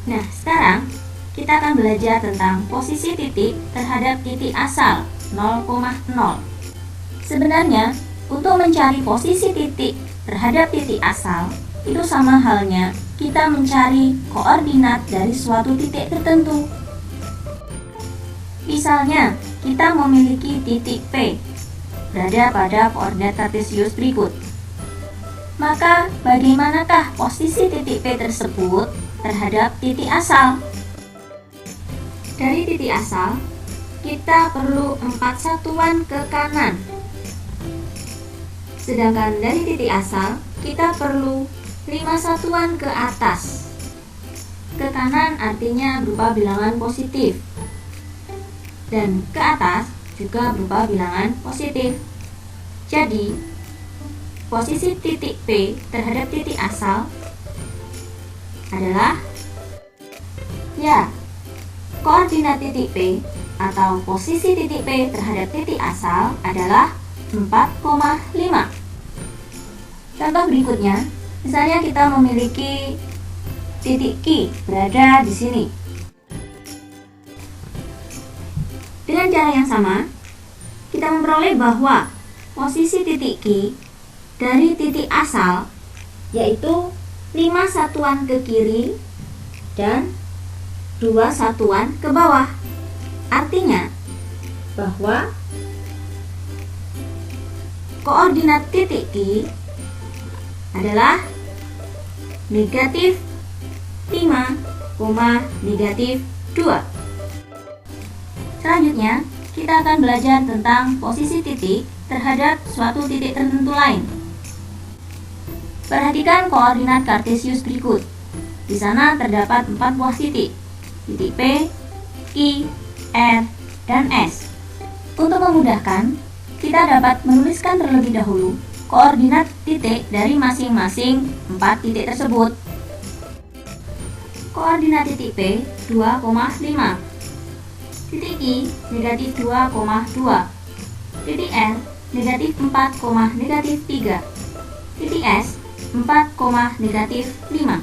Nah, sekarang kita akan belajar tentang posisi titik terhadap titik asal 0,0. Sebenarnya, untuk mencari posisi titik terhadap titik asal, itu sama halnya kita mencari koordinat dari suatu titik tertentu. Misalnya, kita memiliki titik P berada pada koordinat kartesius berikut. Maka, bagaimanakah posisi titik P tersebut terhadap titik asal? Dari titik asal, kita perlu 4 satuan ke kanan. Sedangkan dari titik asal, kita perlu 5 satuan ke atas. Ke kanan artinya berupa bilangan positif. Dan ke atas juga berupa bilangan positif. Jadi, posisi titik P terhadap titik asal adalah koordinat titik P atau posisi titik P terhadap titik asal adalah 4,5. Contoh berikutnya, misalnya kita memiliki titik Q berada di sini. Dengan cara yang sama, kita memperoleh bahwa posisi titik Q dari titik asal yaitu 5 satuan ke kiri dan 2 satuan ke bawah. Artinya bahwa koordinat titik Q adalah negatif 5, negatif 2. Selanjutnya, kita akan belajar tentang posisi titik terhadap suatu titik tertentu lain. Perhatikan koordinat kartesius berikut. Di sana terdapat 4 buah titik. Titik P, Q, R, dan S. Untuk memudahkan, kita dapat menuliskan terlebih dahulu koordinat titik dari masing-masing 4 titik tersebut. Koordinat titik P 2,5. Titik I negatif 2,2. Titik R negatif 4, negatif 3. Titik S 4, negatif 5.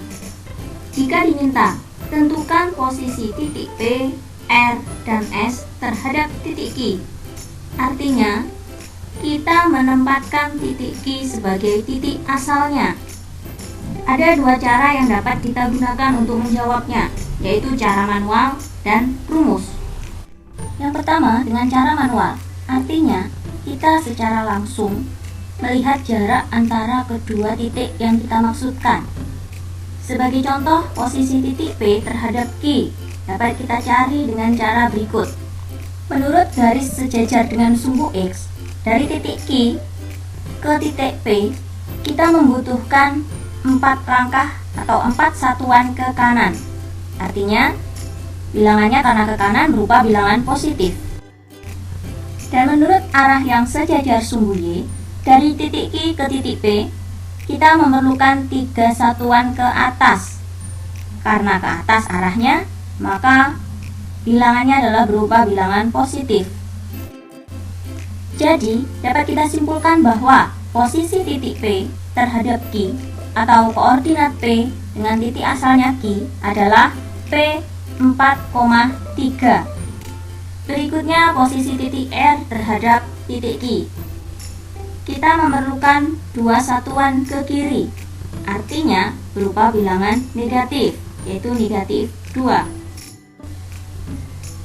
Jika diminta, tentukan posisi titik P, R, dan S terhadap titik Q. Artinya, kita menempatkan titik Q sebagai titik asalnya. Ada 2 cara yang dapat kita gunakan untuk menjawabnya, yaitu cara manual dan rumus. Yang pertama dengan cara manual, artinya kita secara langsung melihat jarak antara kedua titik yang kita maksudkan. Sebagai contoh, posisi titik P terhadap Q dapat kita cari dengan cara berikut. Menurut garis sejajar dengan sumbu X, dari titik Q ke titik P, kita membutuhkan 4 langkah atau 4 satuan ke kanan. Artinya, bilangannya karena ke kanan berupa bilangan positif. Dan menurut arah yang sejajar sumbu Y, dari titik Q ke titik P, kita memerlukan 3 satuan ke atas. Karena ke atas arahnya, maka bilangannya adalah berupa bilangan positif. Jadi, dapat kita simpulkan bahwa posisi titik P terhadap Q atau koordinat P dengan titik asalnya Q adalah P 4,3. Berikutnya posisi titik R terhadap titik Q. Kita memerlukan 2 satuan ke kiri, artinya berupa bilangan negatif, yaitu negatif 2.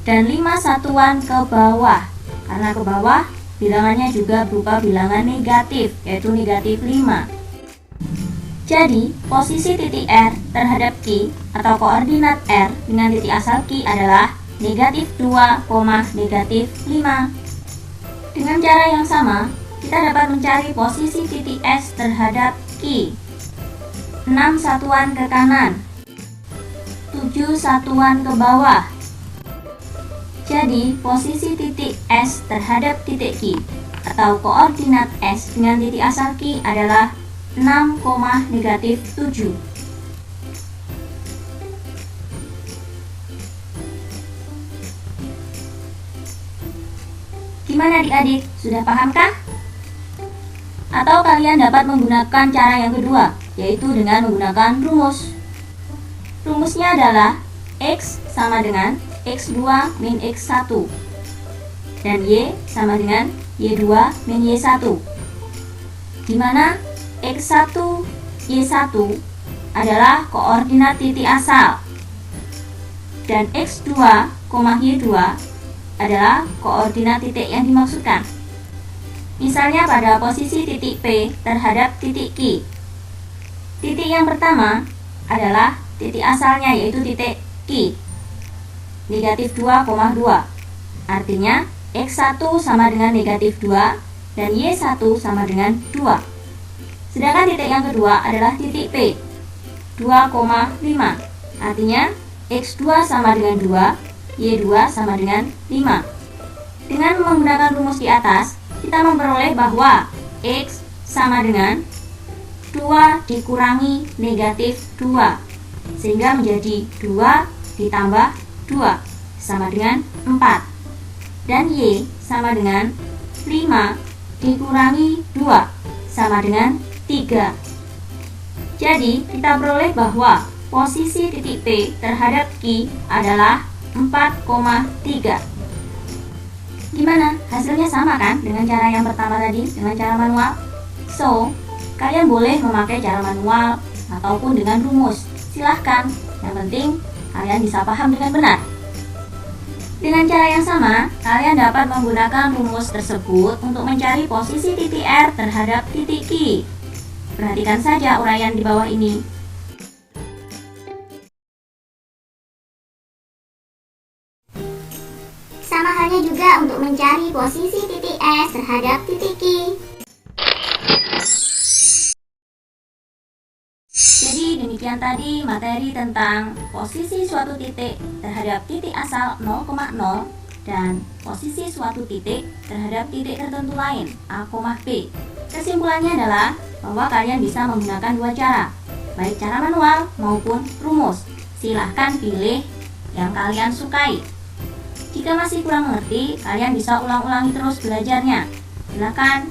Dan 5 satuan ke bawah, karena ke bawah bilangannya juga berupa bilangan negatif, yaitu negatif 5. Jadi, posisi titik R terhadap Q atau koordinat R dengan titik asal Q adalah negatif 2, negatif 5. Dengan cara yang sama, kita dapat mencari posisi titik S terhadap Q. 6 satuan ke kanan, 7 satuan ke bawah. Jadi, posisi titik S terhadap titik Q atau koordinat S dengan titik asal Q adalah 6, negatif 7. Gimana adik-adik? Sudah pahamkah? Atau kalian dapat menggunakan cara yang kedua, yaitu dengan menggunakan rumus. Rumusnya adalah X sama dengan X2 min X1 dan Y sama dengan Y2 min Y1, di mana X1, Y1 adalah koordinat titik asal dan X2, Y2 adalah koordinat titik yang dimaksudkan. Misalnya pada posisi titik P terhadap titik Q. Titik yang pertama adalah titik asalnya, yaitu titik Q, negatif 2,2. Artinya X1 sama dengan negatif 2 dan Y1 sama dengan 2. Sedangkan titik yang kedua adalah titik P, 2,5. Artinya X2 sama dengan 2, Y2 sama dengan 5. Dengan menggunakan rumus di atas, kita memperoleh bahwa X sama dengan 2 dikurangi negatif 2, sehingga menjadi 2 ditambah 2 sama dengan 4. Dan Y sama dengan 5 dikurangi 2 sama dengan 3. Jadi kita peroleh bahwa posisi titik P terhadap Q adalah 4,3. Gimana? Hasilnya sama kan dengan cara yang pertama tadi, dengan cara manual? So, kalian boleh memakai cara manual ataupun dengan rumus. Silahkan, yang penting kalian bisa paham dengan benar. Dengan cara yang sama, kalian dapat menggunakan rumus tersebut untuk mencari posisi titik R terhadap titik Q. Perhatikan saja uraian di bawah ini. Sama halnya juga untuk mencari posisi titik S terhadap titik Q. Jadi demikian tadi materi tentang posisi suatu titik terhadap titik asal 0,0 dan posisi suatu titik terhadap titik tertentu lain A, B. Kesimpulannya adalah bahwa kalian bisa menggunakan dua cara, baik cara manual maupun rumus. Silahkan pilih yang kalian sukai. Jika masih kurang mengerti, kalian bisa ulang-ulangi terus belajarnya. Silakan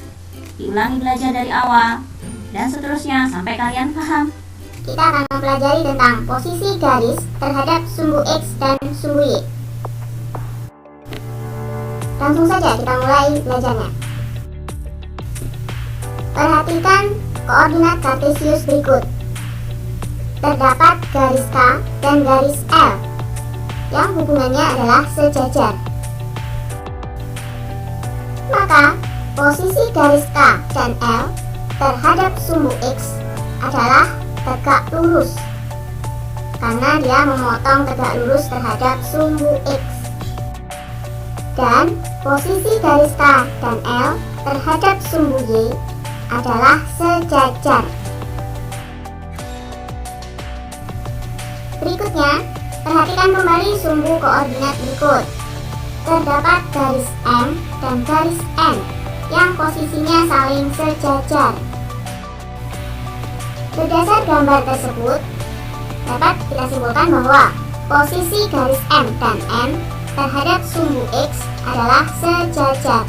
diulangi belajar dari awal dan seterusnya sampai kalian paham. Kita akan mempelajari tentang posisi garis terhadap sumbu X dan sumbu Y. Langsung saja kita mulai belajarnya. Perhatikan koordinat kartesius berikut. Terdapat garis K dan garis L yang hubungannya adalah sejajar. Maka posisi garis K dan L terhadap sumbu X adalah tegak lurus, karena dia memotong tegak lurus terhadap sumbu X. Dan posisi garis K dan L terhadap sumbu Y adalah sejajar. Berikutnya, perhatikan kembali sumbu koordinat berikut. Terdapat garis M dan garis N yang posisinya saling sejajar. Berdasar gambar tersebut, dapat kita simpulkan bahwa posisi garis M dan N terhadap sumbu X adalah sejajar.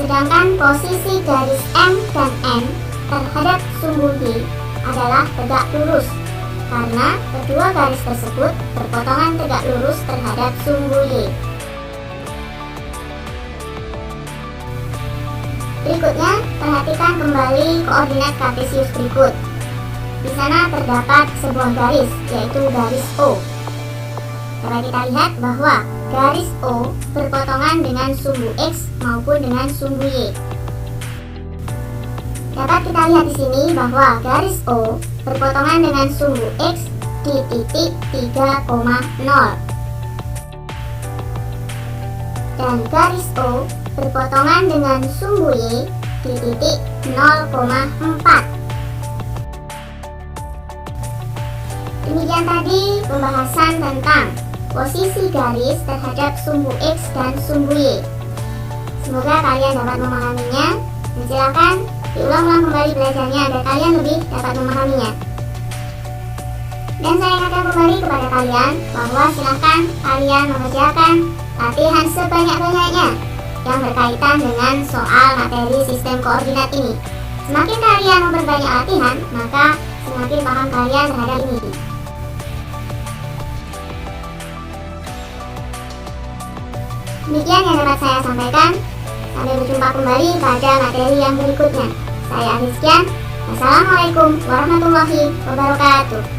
Sedangkan posisi garis M dan N terhadap sumbu Y adalah tegak lurus, karena kedua garis tersebut berpotongan tegak lurus terhadap sumbu Y. Berikutnya, perhatikan kembali koordinat kartesius berikut. Di sana terdapat sebuah garis, yaitu garis O. Dapat kita lihat bahwa garis O berpotongan dengan sumbu X maupun dengan sumbu Y. Dapat kita lihat di sini bahwa garis O berpotongan dengan sumbu X di titik 3,0 dan garis O berpotongan dengan sumbu Y di titik 0,4. Demikian tadi pembahasan tentang posisi garis terhadap sumbu X dan sumbu Y. Semoga kalian dapat memahaminya, dan silakan diulang-ulang kembali belajarnya agar kalian lebih dapat memahaminya. Dan saya ingatkan kembali kepada kalian bahwa silakan kalian mengerjakan latihan sebanyak-banyaknya yang berkaitan dengan soal materi sistem koordinat ini. Semakin kalian memperbanyak latihan, maka semakin paham kalian terhadap ini. Demikian yang dapat saya sampaikan. Sampai berjumpa kembali pada materi yang berikutnya. Saya akhir sekian. Wassalamualaikum warahmatullahi wabarakatuh.